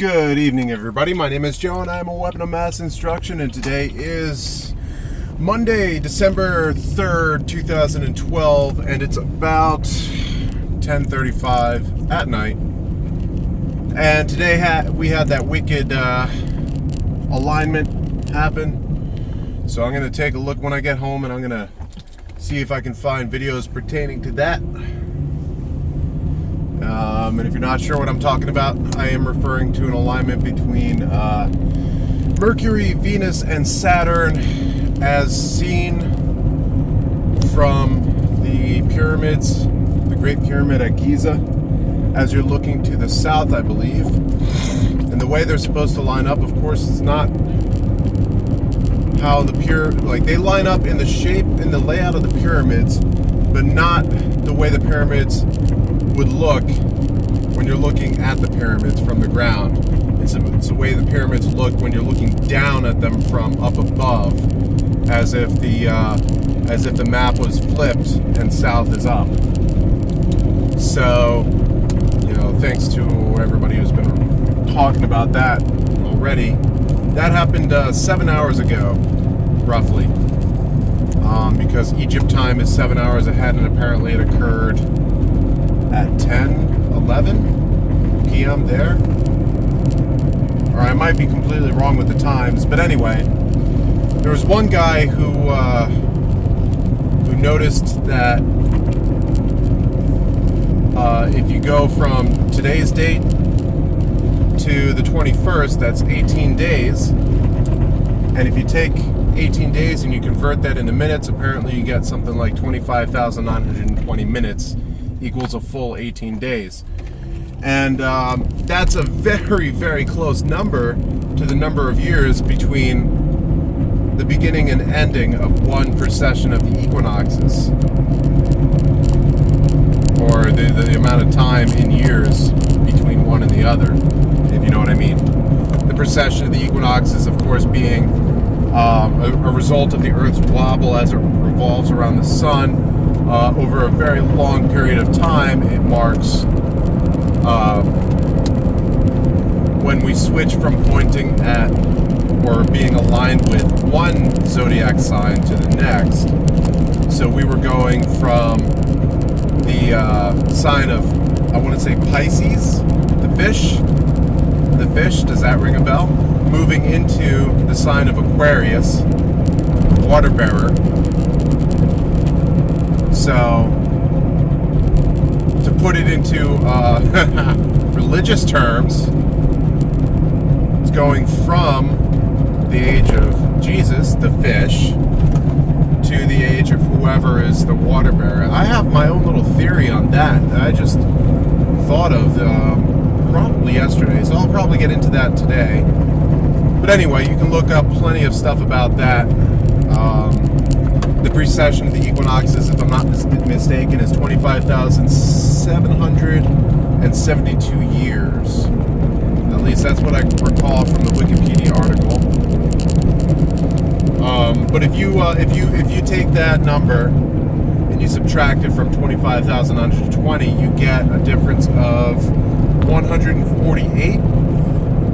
Good evening, everybody. My name is Joe, and I'm a weapon of mass instruction, and today is Monday, December 3rd, 2012, and it's about 10:35 at night. And today we had that wicked alignment happen. So I'm going to take a look when I get home, and I'm going to see if I can find videos pertaining to that. And if you're not sure what I'm talking about, I am referring to an alignment between Mercury, Venus, and Saturn as seen from the pyramids, the Great Pyramid at Giza, as you're looking to the south, I believe. And the way they're supposed to line up, of course, it's not how they line up in the shape, in the layout of the pyramids, but not the way the pyramids would look when you're looking at the pyramids from the ground. It's the way the pyramids look when you're looking down at them from up above, as if the map was flipped and south is up. So, thanks to everybody who's been talking about that already. That happened 7 hours ago, roughly, because Egypt time is 7 hours ahead, and apparently it occurred at 10:11 p.m. there. Or I might be completely wrong with the times, but anyway, there was one guy who noticed that if you go from today's date to the 21st, that's 18 days. And if you take 18 days and you convert that into minutes, apparently you get something like 25,920 minutes equals a full 18 days. And that's a very, very close number to the number of years between the beginning and ending of one precession of the equinoxes, or the amount of time in years between one and the other, if you know what I mean. The precession of the equinoxes, of course, being a result of the Earth's wobble as it revolves around the sun. Over a very long period of time, it marks when we switch from pointing at or being aligned with one zodiac sign to the next. So we were going from the sign of, I want to say Pisces, the fish, does that ring a bell? Moving into the sign of Aquarius, water bearer. So, to put it into religious terms, it's going from the age of Jesus, the fish, to the age of whoever is the water bearer. I have my own little theory on that I just thought of probably yesterday, so I'll probably get into that today. But anyway, you can look up plenty of stuff about that. The precession of the equinoxes, if I'm not mistaken, is 25,772 years. At least that's what I recall from the Wikipedia article. But if you take that number and you subtract it from 25,920, you get a difference of 148.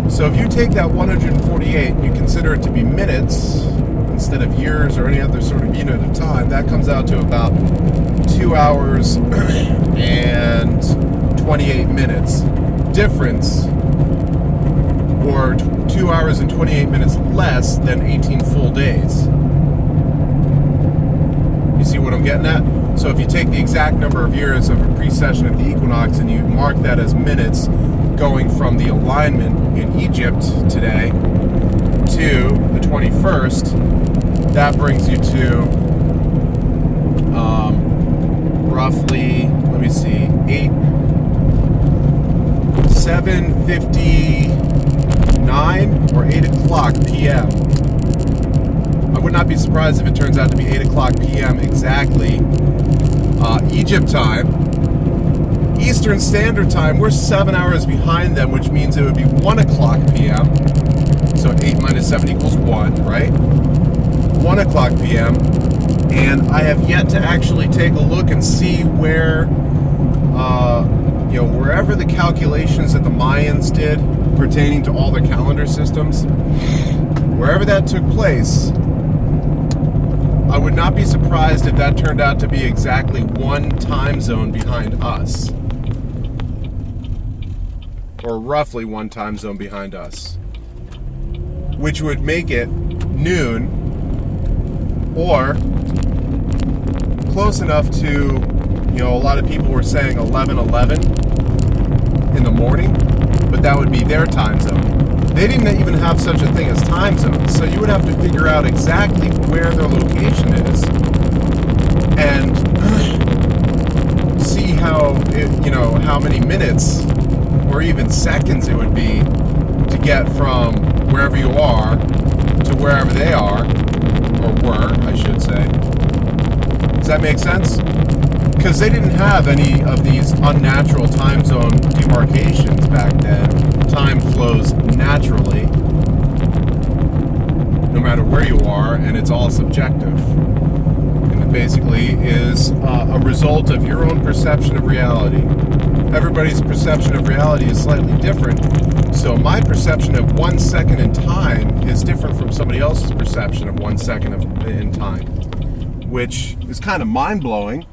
So if you take that 148 and you consider it to be minutes instead of years or any other sort of unit of time, that comes out to about 2 hours and 28 minutes difference, or 2 hours and 28 minutes less than 18 full days. You see what I'm getting at? So if you take the exact number of years of a precession of the equinox and you mark that as minutes, going from the alignment in Egypt today to the 21st, that brings you to roughly, let me see, 7:59 or 8 o'clock p.m. I would not be surprised if it turns out to be 8 o'clock p.m. exactly. Egypt time. Eastern Standard Time, we're 7 hours behind them, which means it would be 1 o'clock p.m. So 8 minus 7 equals 1, right? 1 o'clock p.m. And I have yet to actually take a look and see where, wherever the calculations that the Mayans did pertaining to all the calendar systems, wherever that took place, I would not be surprised if that turned out to be exactly one time zone behind us. Or roughly one time zone behind us. Which would make it noon or close enough to, a lot of people were saying 11:11 in the morning, but that would be their time zone. They didn't even have such a thing as time zones, so you would have to figure out exactly where their location is and see how many minutes or even seconds it would be to get from wherever you are to wherever they are, or were, I should say. Does that make sense? Because they didn't have any of these unnatural time zone demarcations back then. Time flows naturally, no matter where you are, and it's all subjective. And it basically is a result of your own perception of reality. Everybody's perception of reality is slightly different, so my perception of 1 second in time is different from somebody else's perception of 1 second in time, which is kind of mind-blowing.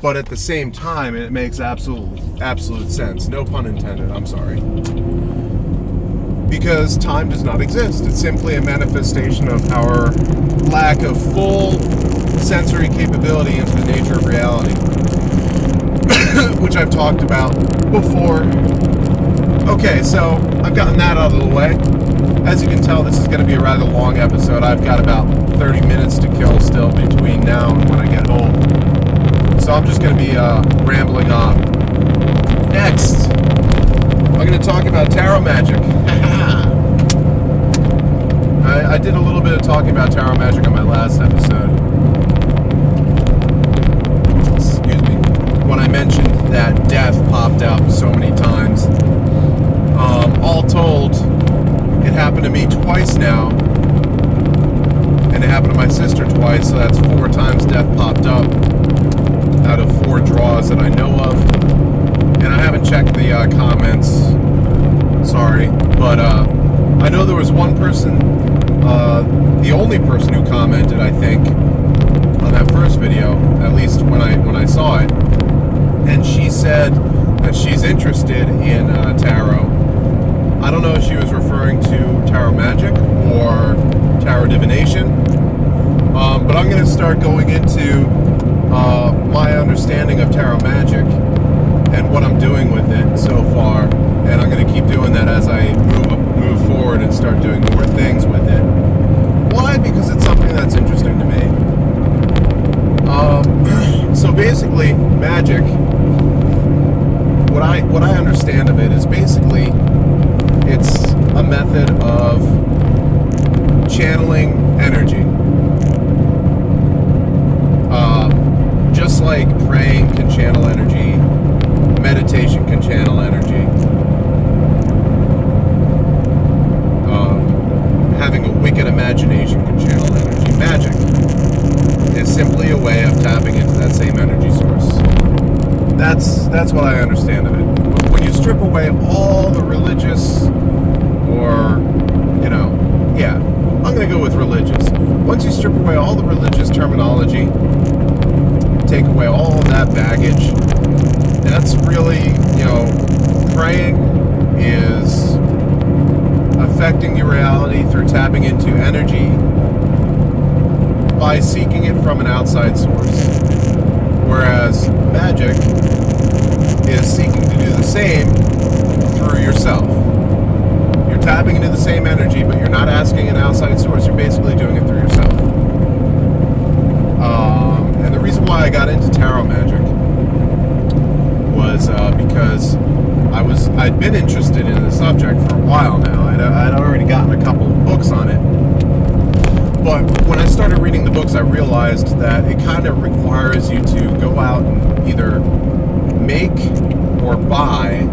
But at the same time, it makes absolute sense. No pun intended, I'm sorry. Because time does not exist. It's simply a manifestation of our lack of full sensory capability into the nature of reality. Which I've talked about before. Okay, so I've gotten that out of the way. As you can tell, this is going to be a rather long episode. I've got about 30 minutes to kill still between now and when I get home. So I'm just going to be rambling on. Next, I'm going to talk about tarot magic. I did a little bit of talking about tarot magic on my last episode. Excuse me. When I mentioned that death popped up so many times. All told, it happened to me twice now. And it happened to my sister twice, so that's 4 times death popped up out of 4 draws that I know of. And I haven't checked the comments, sorry, but I know there was one person, the only person who commented, I think, on that first video, at least when I saw it, and she said that she's interested in tarot. I don't know if she was referring to tarot magic or tarot divination, but I'm going to start going into my understanding of tarot magic and what I'm doing with it so far, and I'm going to keep doing that as I move forward and start doing more things with it. Why? Because it's something that's interesting to me. So basically, magic, what I understand of it is basically it's a method of channeling energy. Just like praying can channel energy, meditation can channel energy. Having a wicked imagination can channel energy. Magic is simply a way of tapping into that same energy source. That's what I understand of it. When you strip away all the religious, or, I'm going to go with religious. Once you strip away all the religious terminology, take away all of that baggage, that's really, praying is affecting your reality through tapping into energy by seeking it from an outside source. Whereas magic is seeking to do the same through yourself. You're tapping into the same energy, but you're not asking an outside source. You're basically doing it through yourself. And the reason why I got into tarot magic was because I'd been interested in the subject for a while now. I'd already gotten a couple of books on it. But when I started reading the books, I realized that it kind of requires you to go out and either make or buy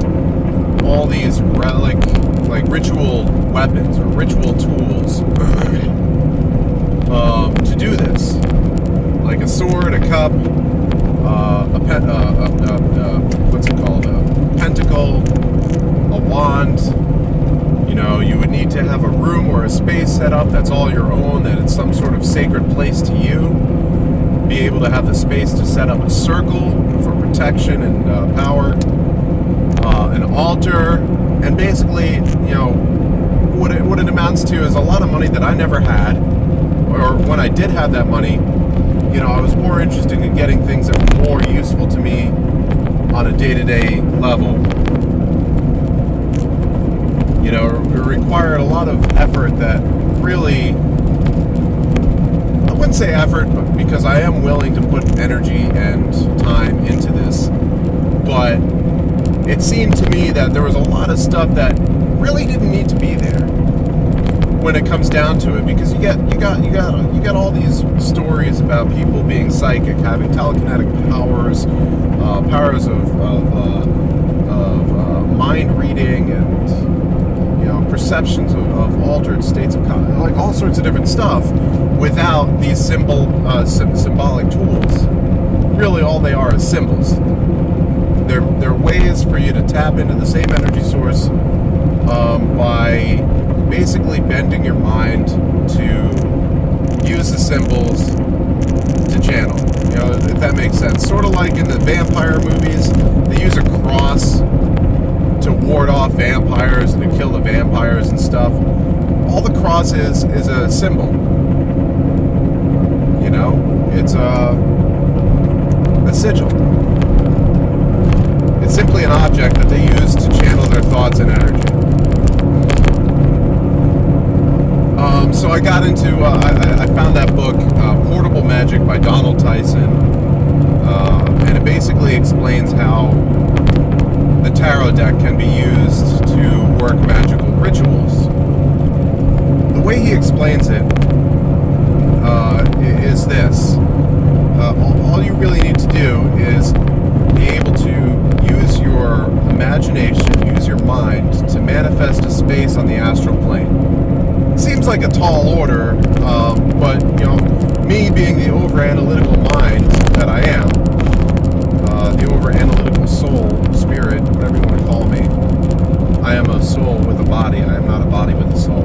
all these like ritual weapons or ritual tools to do this. Like a sword, a cup, what's it called? A pentacle, a wand, need to have a room or a space set up that's all your own, that it's some sort of sacred place to you. Be able to have the space to set up a circle for protection and power, an altar, and basically, what it amounts to is a lot of money that I never had, or when I did have that money, I was more interested in getting things that were more useful to me on a day-to-day level. It required a lot of effort that really, I wouldn't say effort, but because I am willing to put energy and time into this, but it seemed to me that there was a lot of stuff that really didn't need to be there when it comes down to it, because you got all these stories about people being psychic, having telekinetic powers, powers of mind reading, and perceptions of altered states of like all sorts of different stuff, without these symbolic tools. Really, all they are is symbols. They're ways for you to tap into the same energy source by basically bending your mind to use the symbols to channel. If that makes sense. Sort of like in the vampire movies, they use a cross to ward off vampires and to kill the vampires and stuff. All the cross is a symbol. It's a sigil. It's simply an object that they use to channel their thoughts and energy. So I got into, I found that book, Portable Magic by Donald Tyson, and it basically explains how the tarot deck can be used to work magical rituals. The way he explains it is this. All you really need to do is be able to use your imagination, use your mind to manifest a space on the astral plane. Seems like a tall order, but me being the over-analytical mind that I am, the over-analytical soul, spirit, whatever you want to call me, I am a soul with a body. I am not a body with a soul.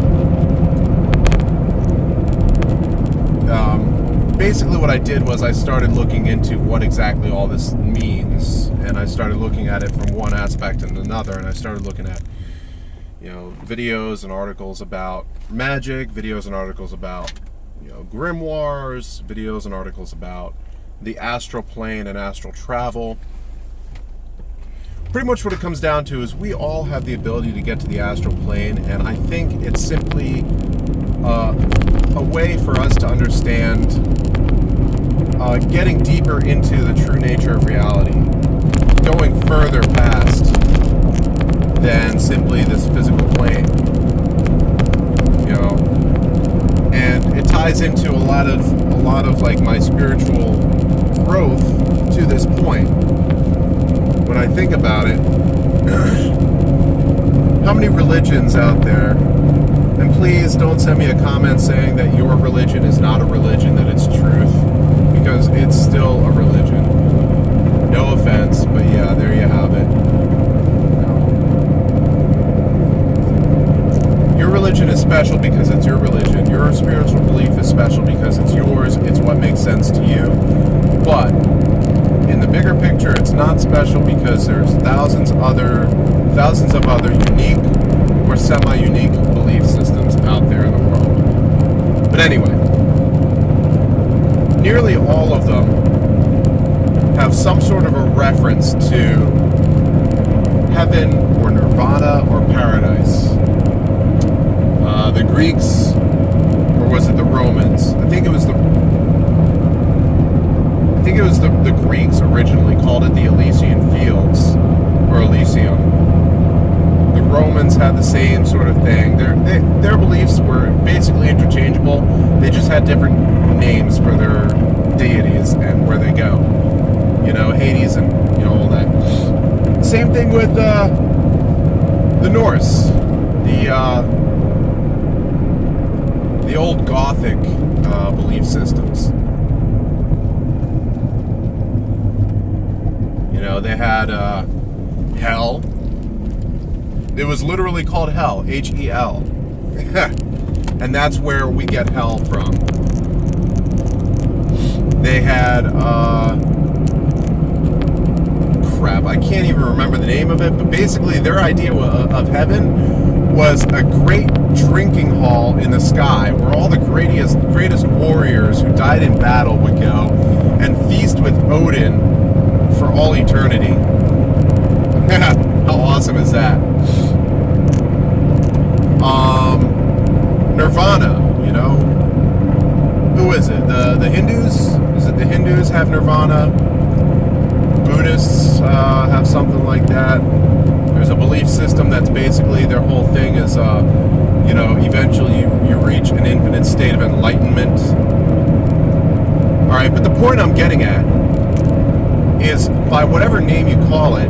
Basically what I did was I started looking into what exactly all this means, and I started looking at it from one aspect and another, and I started looking at videos and articles about magic, videos and articles about grimoires, videos and articles about the astral plane and astral travel. Pretty much what it comes down to is we all have the ability to get to the astral plane, and I think it's simply a way for us to understand getting deeper into the true nature of reality, going further past than simply this physical plane, and it ties into a lot of like my spiritual growth to this point. When I think about it, how many religions out there, and please don't send me a comment saying that your religion is not a religion, that it's truth, because it's still a religion. No offense, but yeah, there you have it. Your religion is special because it's your religion. Your spiritual belief is special because it's yours. It's what makes sense to you. But in the bigger picture, it's not special because there's thousands of other unique or semi-unique belief systems out there in the world. But anyway, nearly all of them have some sort of a reference to heaven or nirvana or paradise. The Greeks, or was it the Romans? I think it was the Greeks originally called it the Elysian Fields, or Elysium. The Romans had the same sort of thing. Their beliefs were basically interchangeable. They just had different names for their deities and where they go. Hades and all that. Same thing with the Norse, the old Gothic belief systems. They had hell. It was literally called hell, Hel. And that's where we get hell from. They had, crap, I can't even remember the name of it, but basically their idea of heaven was a great drinking hall in the sky where all the greatest warriors who died in battle would go and feast with Odin for all eternity. How awesome is that? Nirvana, you know? Who is it? The Hindus? Is it the Hindus have Nirvana? Buddhists have something like that. There's a belief system that's basically their whole thing is, you know, eventually you reach an infinite state of enlightenment. Alright, but the point I'm getting at is, by whatever name you call it,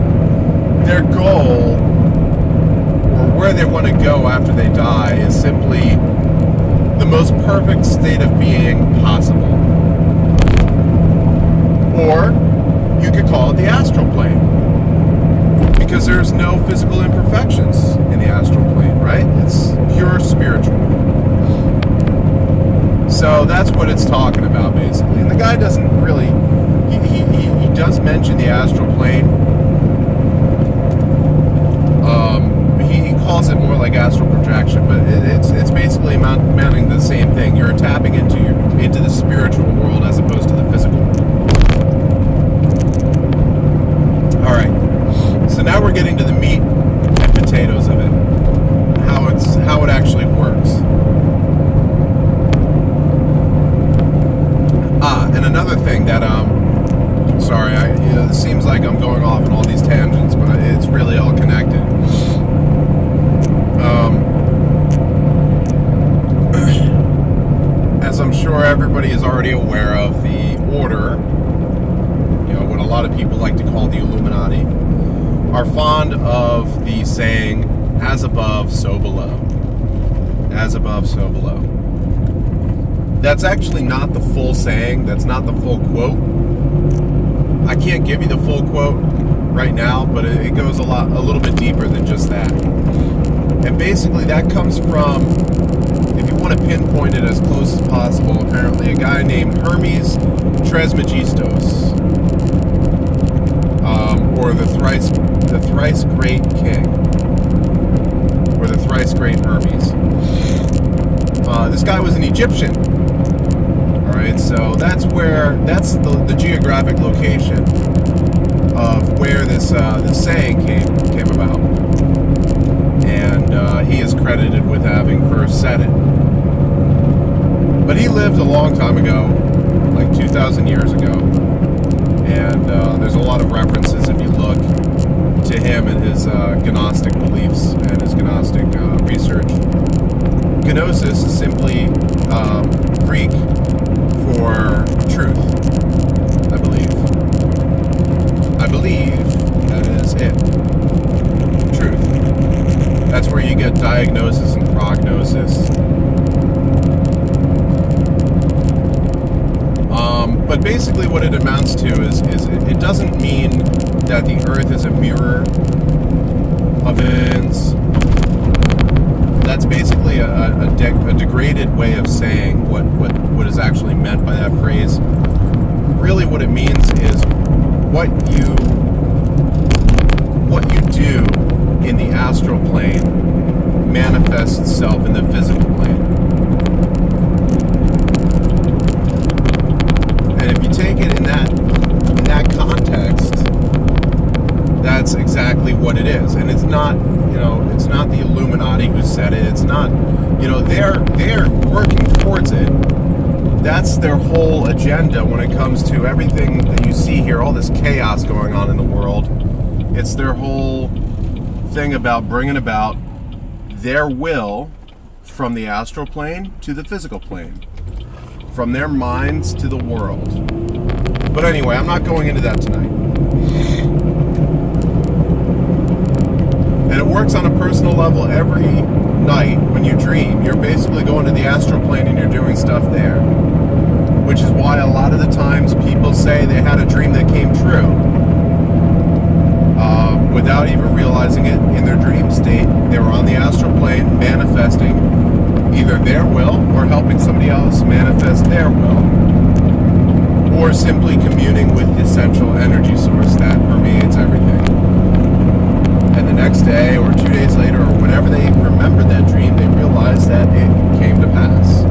their goal, or where they want to go after they die, is simply the most perfect state of being possible. Or you could call it the astral plane, because there's no physical imperfections in the astral plane, right? It's pure spiritual. So that's what it's talking about, basically. And the guy doesn't really, he does mention the astral plane. He calls it more like astral projection, but it's basically amounting to the same thing. You're tapping into the spiritual world as opposed to the physical world. All right. So now we're getting to the meat and potatoes of it. How it actually works. And another thing that sorry, it seems like I'm going off on all these tangents, but it's really all connected. As I'm sure everybody is already aware of, the Order, you know, what a lot of people like to call the Illuminati, are fond of the saying, as above, so below. As above, so below. That's actually not the full saying. That's not the full quote. I can't give you the full quote right now, but it goes a little bit deeper than just that. And basically that comes from, if you want to pinpoint it as close as possible, apparently a guy named Hermes Trismegistos, or the thrice great king, or the thrice great Hermes. This guy was an Egyptian. Alright, so that's the geographic location of where this saying came about. And he is credited with having first said it. But he lived a long time ago, like 2,000 years ago. And there's a lot of references, if you look, to him and his Gnostic beliefs and his Gnostic research. Gnosis is simply Greek for truth, I believe. I believe that is it. Truth. That's where you get diagnosis and prognosis. But basically what it amounts to is it doesn't mean that the earth is a mirror of events. That's basically a degraded way of saying what is actually meant by that phrase. Really what it means is what you do in the astral plane manifests itself in the physical plane. And if you take it in that context, that's exactly what it is. And it's not, it's not the Illuminati who said it. It's not, they're working towards it. That's their whole agenda when it comes to everything that you see here, all this chaos going on in the world. It's their whole thing about bringing about their will from the astral plane to the physical plane, from their minds to the world. But anyway, I'm not going into that tonight. And it works on a personal level every night when you dream. You're basically going to the astral plane and you're doing stuff there. Which is why a lot of the times people say they had a dream that came true. Without even realizing it in their dream state. They were on the astral plane manifesting or helping somebody else manifest their will, or simply communing with the essential energy source that permeates everything. And the next day or 2 days later, or whenever they remembered that dream, they realized that it came to pass.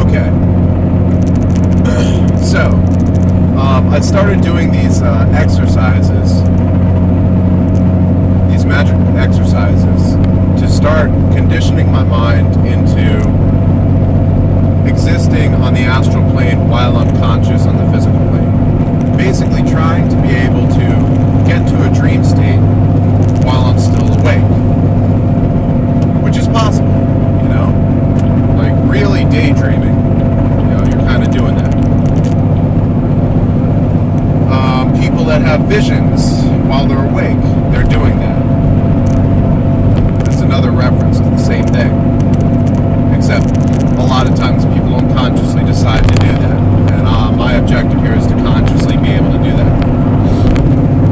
Okay. So, I started doing these exercises, these magic exercises, to start conditioning my mind into existing on the astral plane while I'm conscious on the physical plane. Basically trying to be able to get to a dream state while I'm still awake. Which is possible, you know? Like really daydreaming. You know, you're kind of doing that. People that have visions while they're awake, they're doing that. That's another reference to the same thing. Except a lot of times people unconsciously decide to do that. And my objective here is to consciously be able to do that.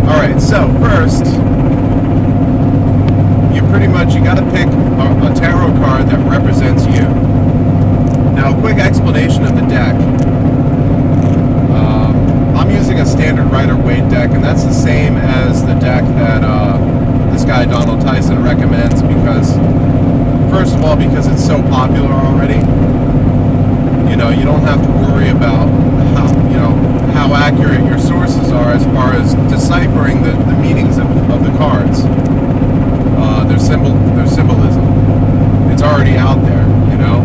Alright, so first, you gotta pick a tarot card that represents you. Now, a quick explanation of the deck. I'm using a standard Rider-Waite deck, and that's the same as the deck that this guy Donald Tyson recommends, because first of all, because it's so popular already, you know, you don't have to worry about how accurate your sources are as far as deciphering the meanings of the cards. Their symbolism. It's already out there, you know.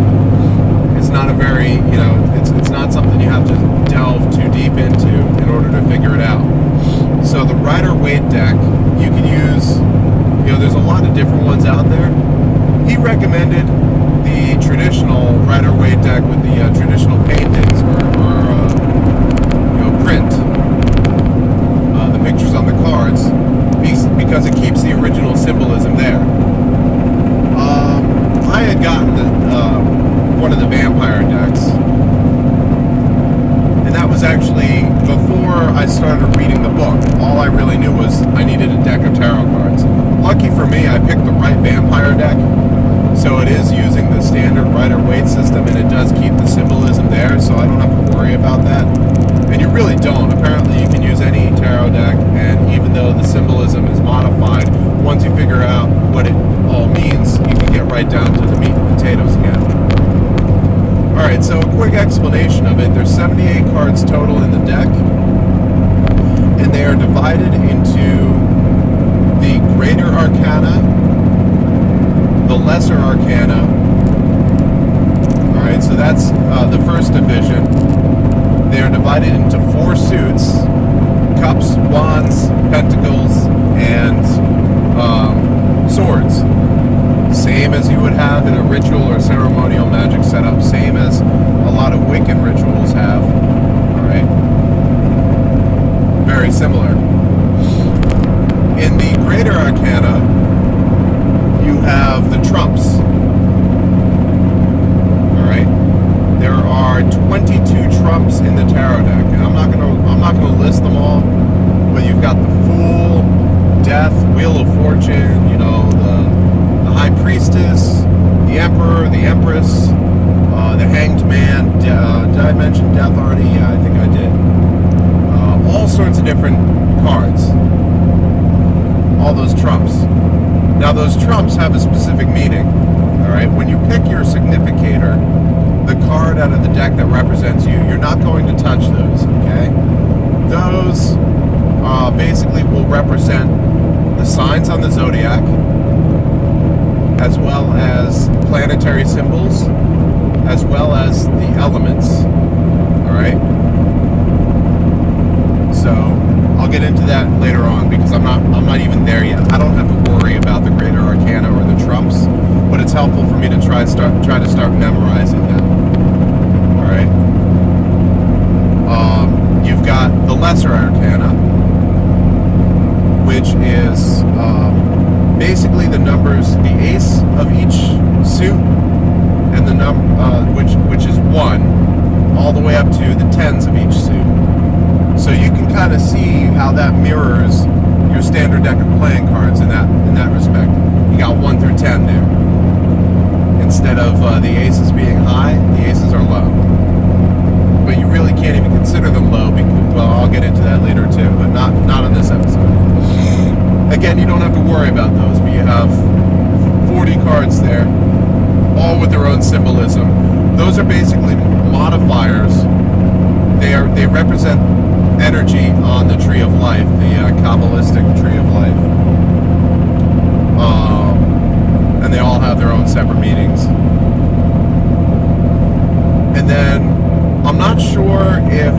It's not a very, it's not something you have to delve too deep into in order to figure it out. So the Rider-Waite deck, you can use, there's a lot of different ones out there. He recommended the traditional Rider-Waite deck with the traditional paintings or print, the pictures on the cards, because it keeps the original symbolism there. I had gotten one of the vampire decks, and that was actually before I started reading the book. All I really knew was I needed a deck of tarot cards. Lucky for me, I picked the right vampire deck. So it is using the standard Rider-Waite system, and it does keep the symbolism there, so I don't have to worry about that. And you really don't. Apparently you can use any tarot deck, and even though the symbolism is modified, once you figure out what it all means, you can get right down to the meat and potatoes again. Alright, so a quick explanation of it. There's 78 cards total in the deck, and they are divided into the Greater Arcana, the Lesser Arcana. Alright, so that's the first division. They are divided into 4 suits: cups, wands, pentacles, and swords. Same as you would have in a ritual or ceremonial magic setup. Same as a lot of Wiccan rituals have. Alright? Very similar. In the Greater Arcana, you have the trumps. Alright? There are 22 trumps in the tarot deck, and I'm not gonna list them all, but you've got the Fool, Death, Wheel of Fortune, the High Priestess, the Emperor, the Empress, the Hanged Man. Did I mention Death already? Yeah, I think I did. All sorts of different cards. All those trumps. Now, those trumps have a specific meaning. Alright? When you pick your significator, the card out of the deck that represents you, you're not going to touch those, okay? Those basically will represent the signs on the zodiac, as well as planetary symbols, as well as the elements. Alright? So, I'll get into that later on, because I'm not even there yet. I don't have to worry about the Greater Arcana or the trumps, but it's helpful for me to try to start memorizing them. Alright? You've got the Lesser Arcana, which is basically the numbers, the ace of each suit, and the which is 1, all the way up to the tens of each suit. So you can kind of see how that mirrors your standard deck of playing cards in that respect. You got 1 through 10 there. Instead of the aces being high, the aces are low. But you really can't even consider them low because, well, I'll get into that later too, but not on this episode. Again, you don't have to worry about those, but you have 40 cards there, all with their own symbolism. Those are basically modifiers. They represent energy on the tree of life, the Kabbalistic tree of life. And they all have their own separate meanings. And then I'm not sure if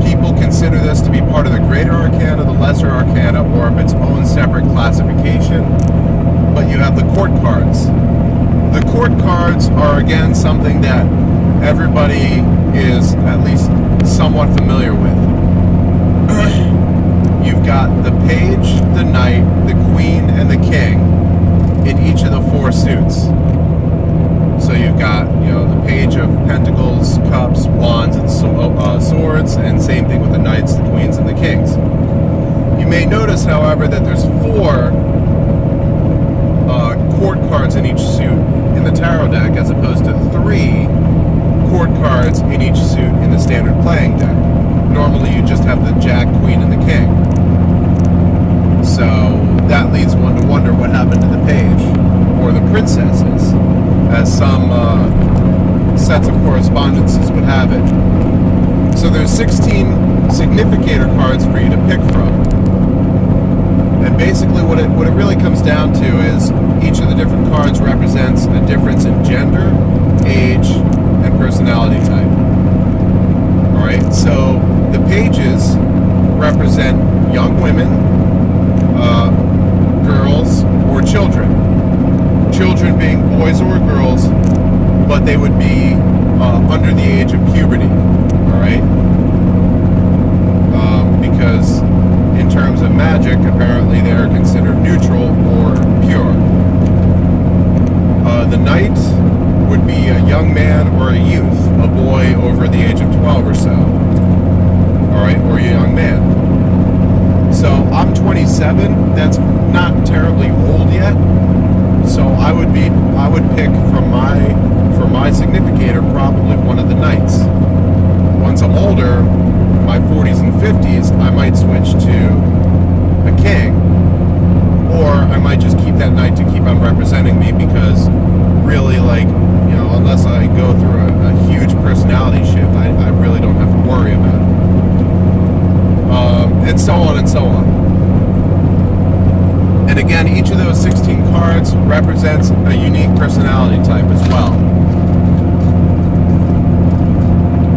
people consider this to be part of the greater arcana, the lesser arcana, or if its own separate classification. But you have the court cards. The court cards are, again, something that everybody is at least somewhat familiar with. You've got the page, the knight, the queen, and the king in each of the four suits. So you've got, the page of pentacles, cups, wands, and swords, and same thing with the knights, the queens, and the kings. You may notice, however, that there's four court cards in each suit in the tarot deck, as opposed to 3 court cards in each suit in the standard playing deck. Normally you just have the jack, queen, and the king. So that leads one to wonder what happened to the page, or the princesses, as some sets of correspondences would have it. So there's 16 significator cards for you to pick from. And basically what it really comes down to is each of the different cards represents a difference in gender, age, and personality type. Alright, so the pages represent young women, girls, or children. Children being boys or girls, but they would be under the age of puberty. Alright? Because in terms of magic, apparently they're considered neutral or pure. The knight would be a young man or a youth, a boy over the age of 12 or so. Alright, or a young man. So I'm 27, that's not terribly old yet. So I would pick for my significator probably one of the knights. Once I'm older, my 40s and 50s, I might switch to a king, or I might just keep that knight to keep on representing me, because really, unless I go through a huge personality shift, I really don't have to worry about it. And so on and so on. And again, each of those 16 cards represents a unique personality type as well.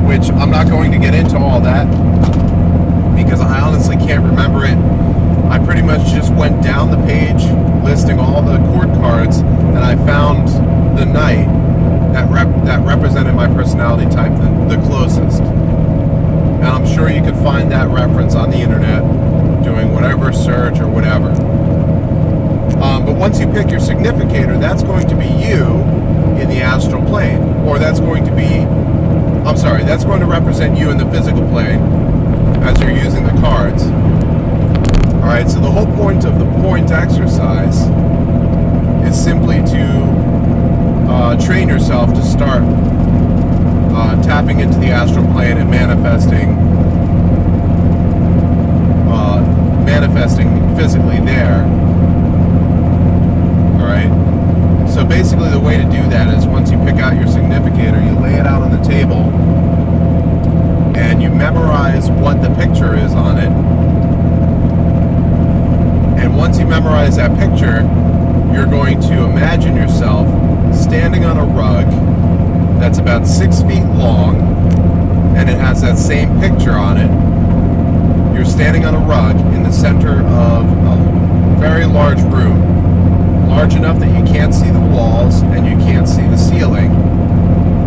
Which I'm not going to get into all that, because I honestly can't remember it. I pretty much just went down the page listing all the court cards, and I found the knight that represented my personality type the closest. And I'm sure you can find that reference on the internet doing whatever search or whatever. But once you pick your significator, that's going to be you in the astral plane, or that's going to represent you in the physical plane as you're using the cards. Alright, so the whole point of the point exercise is simply to train yourself to start tapping into the astral plane and manifesting physically there. Alright? So basically the way to do that is, once you pick out your significator, you lay it out on the table and you memorize what the picture is on it. And once you memorize that picture, you're going to imagine yourself standing on a rug that's about 6 feet long, and it has that same picture on it. You're standing on a rug in the center of a very large room, large enough that you can't see the walls and you can't see the ceiling,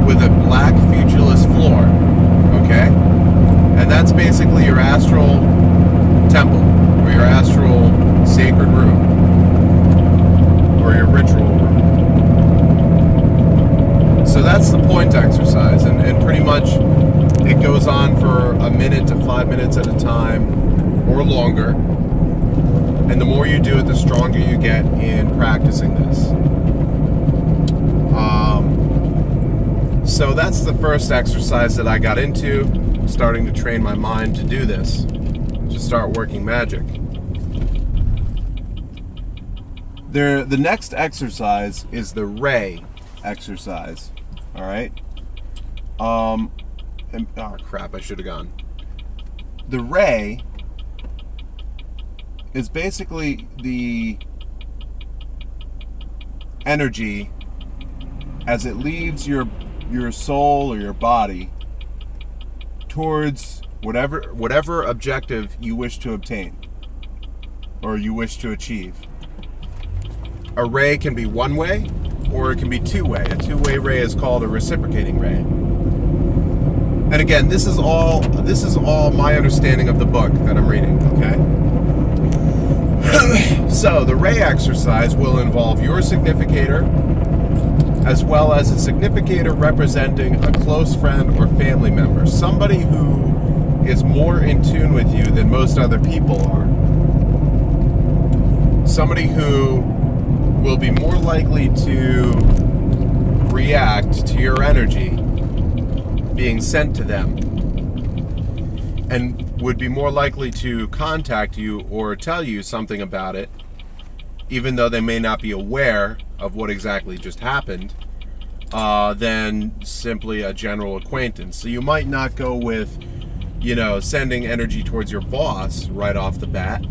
with a black featureless floor. Okay? And that's basically your astral temple, or your astral sacred room, or your ritual room. So that's the point exercise, and pretty much it goes on for a minute to 5 minutes at a time, or longer. And the more you do it, the stronger you get in practicing this. So that's the first exercise that I got into, starting to train my mind to do this, to start working magic. The next exercise is the ray exercise. All right. Oh crap! I should have gone. The ray is basically the energy as it leaves your soul or your body towards whatever objective you wish to obtain or you wish to achieve. A ray can be one way or it can be two-way. A two-way ray is called a reciprocating ray. And again, this is all my understanding of the book that I'm reading, okay? So the ray exercise will involve your significator as well as a significator representing a close friend or family member, somebody who is more in tune with you than most other people are. Somebody who will be more likely to react to your energy being sent to them, and would be more likely to contact you or tell you something about it, even though they may not be aware of what exactly just happened, than simply a general acquaintance. So you might not go with, sending energy towards your boss right off the bat.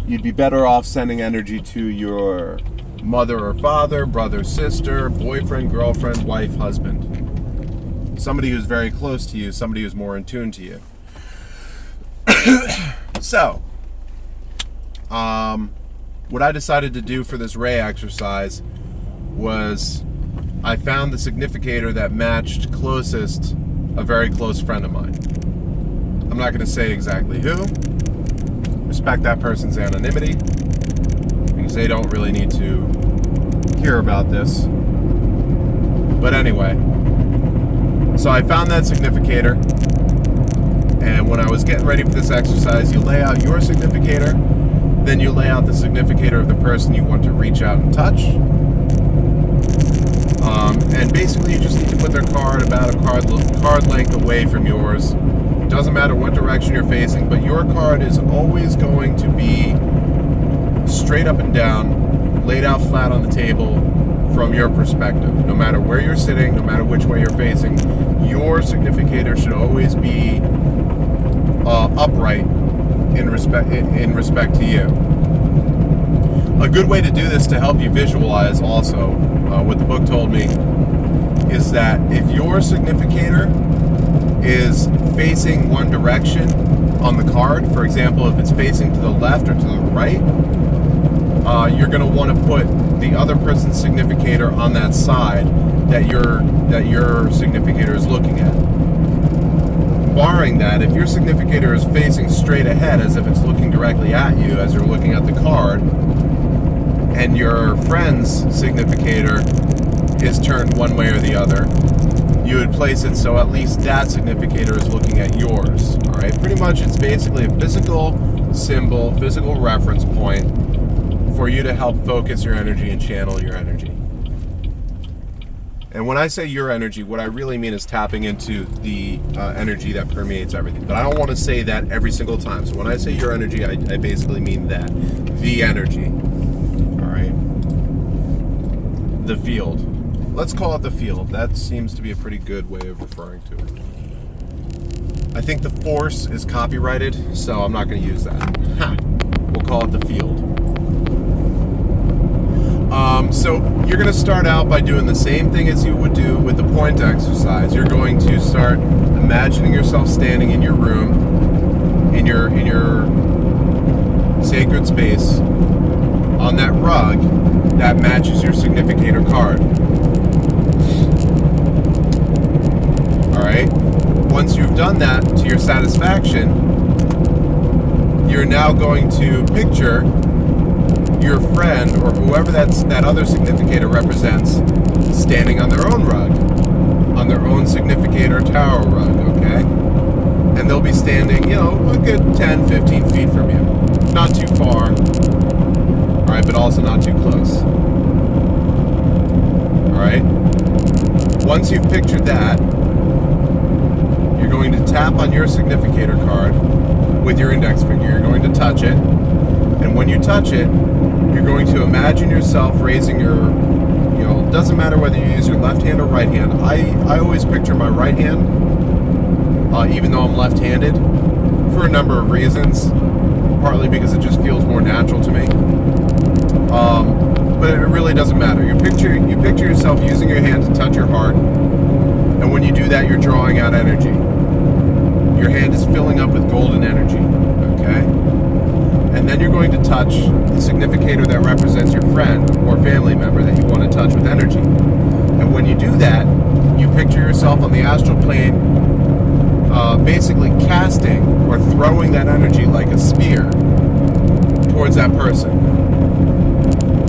You'd be better off sending energy to your mother or father, brother, sister, boyfriend, girlfriend, wife, husband. Somebody who's very close to you, somebody who's more in tune to you. So, what I decided to do for this ray exercise was I found the significator that matched closest a very close friend of mine. I'm not going to say exactly who. Respect that person's anonymity because they don't really need to hear about this. But anyway, so I found that significator, and when I was getting ready for this exercise, you lay out your significator, then you lay out the significator of the person you want to reach out and touch. And basically you just need to put their card about a card length away from yours. Doesn't matter what direction you're facing, but your card is always going to be straight up and down, laid out flat on the table from your perspective. No matter where you're sitting, no matter which way you're facing, your significator should always be upright in respect to you. A good way to do this to help you visualize also, what the book told me, is that if your significator is facing one direction on the card, for example, if it's facing to the left or to the right, you're going to want to put the other person's significator on that side that your significator is looking at. Barring that, if your significator is facing straight ahead as if it's looking directly at you as you're looking at the card, and your friend's significator is turned one way or the other, you would place it so at least that significator is looking at yours. All right, pretty much it's basically a physical symbol, physical reference point for you to help focus your energy and channel your energy. And when I say your energy, what I really mean is tapping into the energy that permeates everything. But I don't want to say that every single time. So when I say your energy, I basically mean that. The energy. All right? The field. Let's call it the field. That seems to be a pretty good way of referring to it. I think the force is copyrighted, so I'm not going to use that. We'll call it the field. So you're going to start out by doing the same thing as you would do with the point exercise. You're going to start imagining yourself standing in your room, in your sacred space, on that rug that matches your significator card. Alright? Once you've done that to your satisfaction, you're now going to picture your friend or whoever that other significator represents standing on their own rug, on their own significator tower rug, okay? And they'll be standing, a good 10, 15 feet from you. Not too far, all right, but also not too close. All right? Once you've pictured that, you're going to tap on your significator card with your index finger. You're going to touch it. And when you touch it, you're going to imagine yourself raising your, doesn't matter whether you use your left hand or right hand. I always picture my right hand, even though I'm left-handed, for a number of reasons. Partly because it just feels more natural to me. But it really doesn't matter. You picture yourself using your hand to touch your heart, and when you do that, you're drawing out energy. Your hand is filling up with golden energy, okay? And then you're going to touch the significator that represents your friend or family member that you want to touch with energy. And when you do that, you picture yourself on the astral plane, basically casting or throwing that energy like a spear towards that person.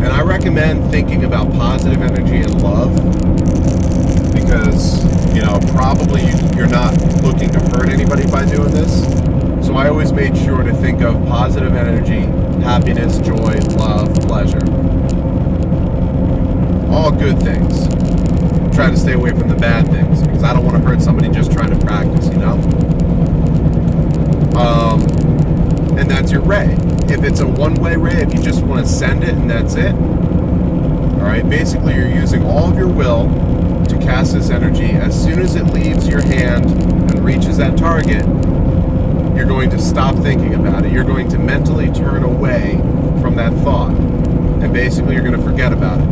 And I recommend thinking about positive energy and love, because probably you're not looking to hurt anybody by doing this. So I always made sure to think of positive energy, happiness, joy, love, pleasure. All good things. Try to stay away from the bad things, because I don't want to hurt somebody just trying to practice, And that's your ray. If it's a one-way ray, if you just want to send it and that's it, all right, basically you're using all of your will to cast this energy. As soon as it leaves your hand and reaches that target, you're going to stop thinking about it. You're going to mentally turn away from that thought, and basically you're going to forget about it.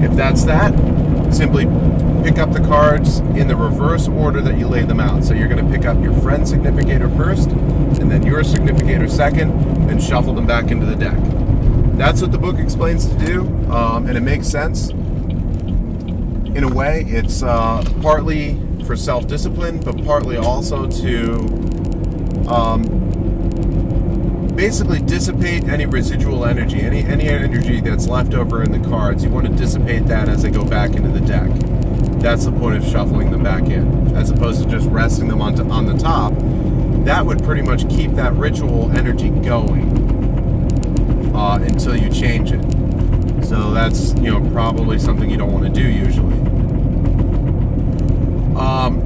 If that's that, simply pick up the cards in the reverse order that you laid them out. So you're going to pick up your friend's significator first, and then your significator second, and shuffle them back into the deck. That's what the book explains to do, and it makes sense. In a way, it's partly for self-discipline, but partly also to basically dissipate any residual energy, any energy that's left over in the cards. You want to dissipate that as they go back into the deck. That's the point of shuffling them back in, as opposed to just resting them on the top. That would pretty much keep that ritual energy going until you change it. So that's probably something you don't want to do usually.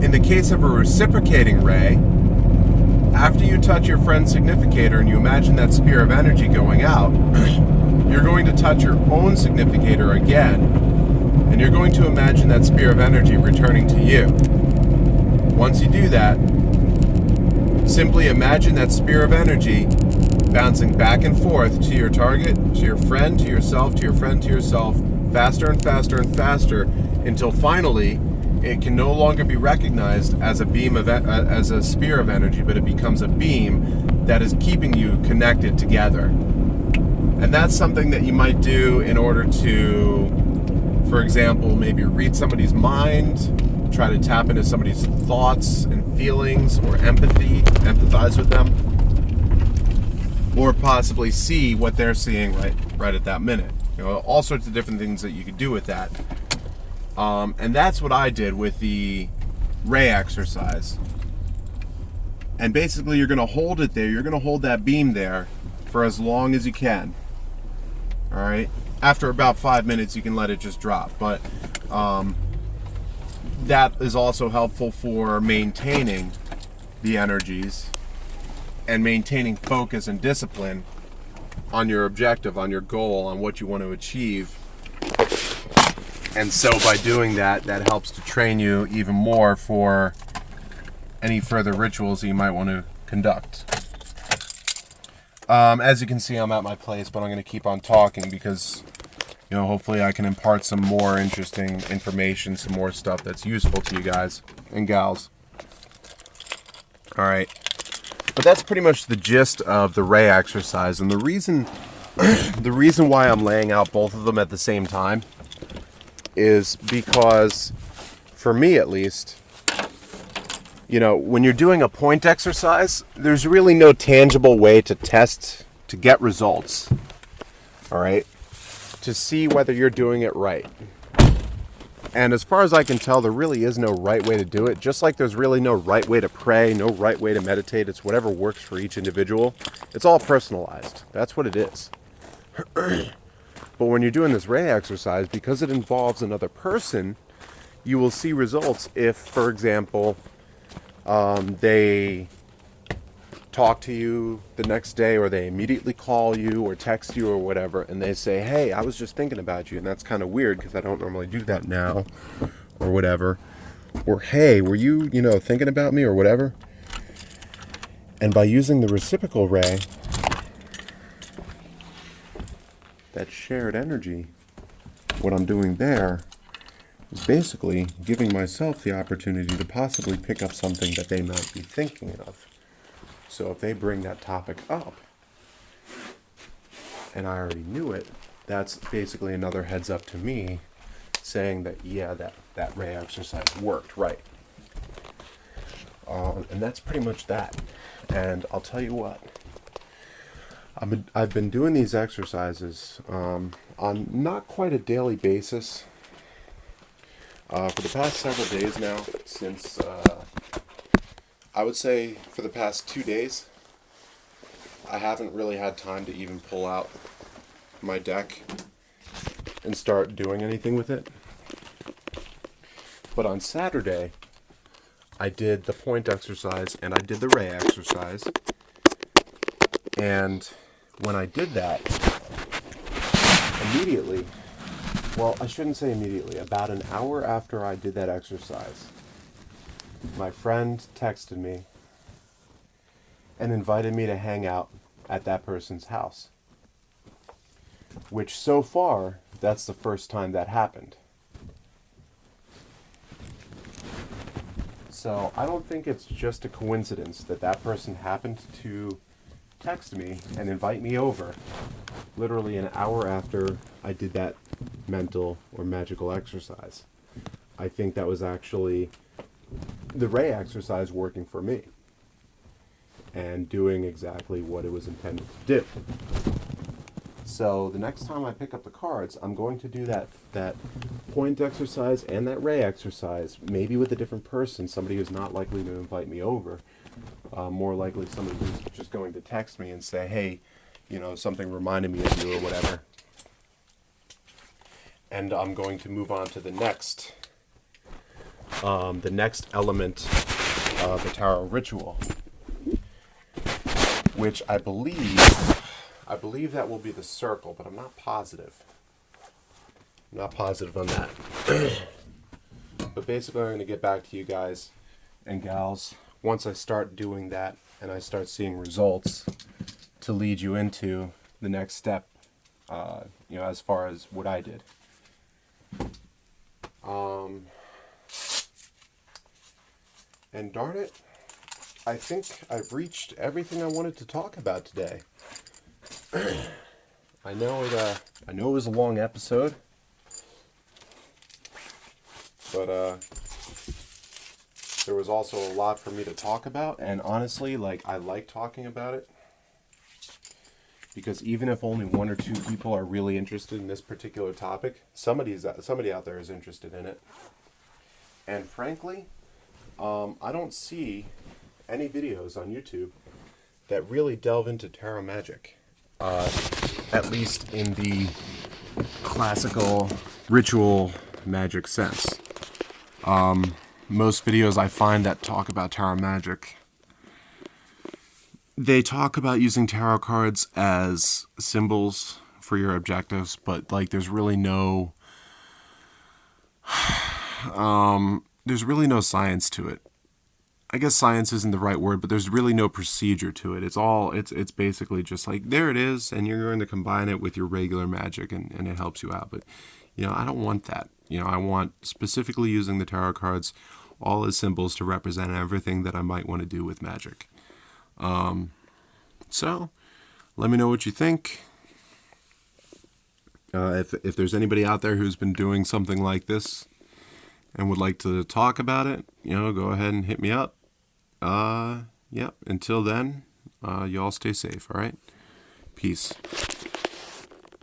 In the case of a reciprocating ray, after you touch your friend's significator and you imagine that spear of energy going out, you're going to touch your own significator again, and you're going to imagine that spear of energy returning to you. Once you do that, simply imagine that spear of energy bouncing back and forth to your target, to your friend, to yourself, to your friend, to yourself, faster and faster and faster, until finally it can no longer be recognized as a beam of as a spear of energy, but it becomes a beam that is keeping you connected together. And that's something that you might do in order to, for example, maybe read somebody's mind, try to tap into somebody's thoughts and feelings, or empathize with them, or possibly see what they're seeing right at that minute. All sorts of different things that you could do with that. And that's what I did with the ray exercise. And basically you're going to hold it there. You're going to hold that beam there for as long as you can. All right? After about 5 minutes, you can let it just drop. But that is also helpful for maintaining the energies and maintaining focus and discipline on your objective, on your goal, on what you want to achieve. And so by doing that, that helps to train you even more for any further rituals that you might want to conduct. As you can see, I'm at my place, but I'm going to keep on talking because, hopefully I can impart some more interesting information, some more stuff that's useful to you guys and gals. All right. But that's pretty much the gist of the ray exercise. And the reason why I'm laying out both of them at the same time is because, for me at least, when you're doing a point exercise, there's really no tangible way to test, to get results, all right, to see whether you're doing it right. And as far as I can tell, there really is no right way to do it, just like there's really no right way to pray, no right way to meditate. It's whatever works for each individual. It's all personalized. That's what it is. But when you're doing this ray exercise, because it involves another person, you will see results if, for example, they talk to you the next day, or they immediately call you or text you or whatever, and they say, hey, I was just thinking about you. And that's kind of weird because I don't normally do that now, or whatever. Or, hey, were you, thinking about me or whatever? And by using the reciprocal ray, that shared energy, what I'm doing there is basically giving myself the opportunity to possibly pick up something that they might be thinking of. So if they bring that topic up, and I already knew it, that's basically another heads up to me saying that, yeah, that ray exercise worked, right. And that's pretty much that. And I'll tell you what, I've been doing these exercises on not quite a daily basis for the past several days now, since I would say for the past 2 days. I haven't really had time to even pull out my deck and start doing anything with it. But on Saturday, I did the point exercise and I did the ray exercise. And when I did that, immediately, well, I shouldn't say immediately, about an hour after I did that exercise, my friend texted me and invited me to hang out at that person's house. Which so far, that's the first time that happened. So I don't think it's just a coincidence that that person happened to text me and invite me over literally an hour after I did that mental or magical exercise. I think that was actually the ray exercise working for me and doing exactly what it was intended to do. So the next time I pick up the cards, I'm going to do that point exercise and that ray exercise, maybe with a different person, somebody who's not likely to invite me over, more likely somebody who's just going to text me and say, hey, something reminded me of you or whatever. And I'm going to move on to the next element of the tarot ritual, which I believe that will be the circle, but I'm not positive. I'm not positive on that. But basically, I'm going to get back to you guys and gals once I start doing that and I start seeing results to lead you into the next step, as far as what I did. And darn it, I think I've reached everything I wanted to talk about today. I know it was a long episode, but there was also a lot for me to talk about, and honestly, I like talking about it, because even if only 1 or 2 people are really interested in this particular topic, somebody out there is interested in it. And frankly, I don't see any videos on YouTube that really delve into tarot magic. At least in the classical ritual magic sense. Most videos I find that talk about tarot magic, they talk about using tarot cards as symbols for your objectives, but there's really no science to it. I guess science isn't the right word, but there's really no procedure to it. It's basically just there it is, and you're going to combine it with your regular magic, and it helps you out. But, I don't want that. I want specifically using the tarot cards all as symbols to represent everything that I might want to do with magic. So, let me know what you think. If there's anybody out there who's been doing something like this and would like to talk about it, go ahead and hit me up. Until then, y'all stay safe, all right? Peace.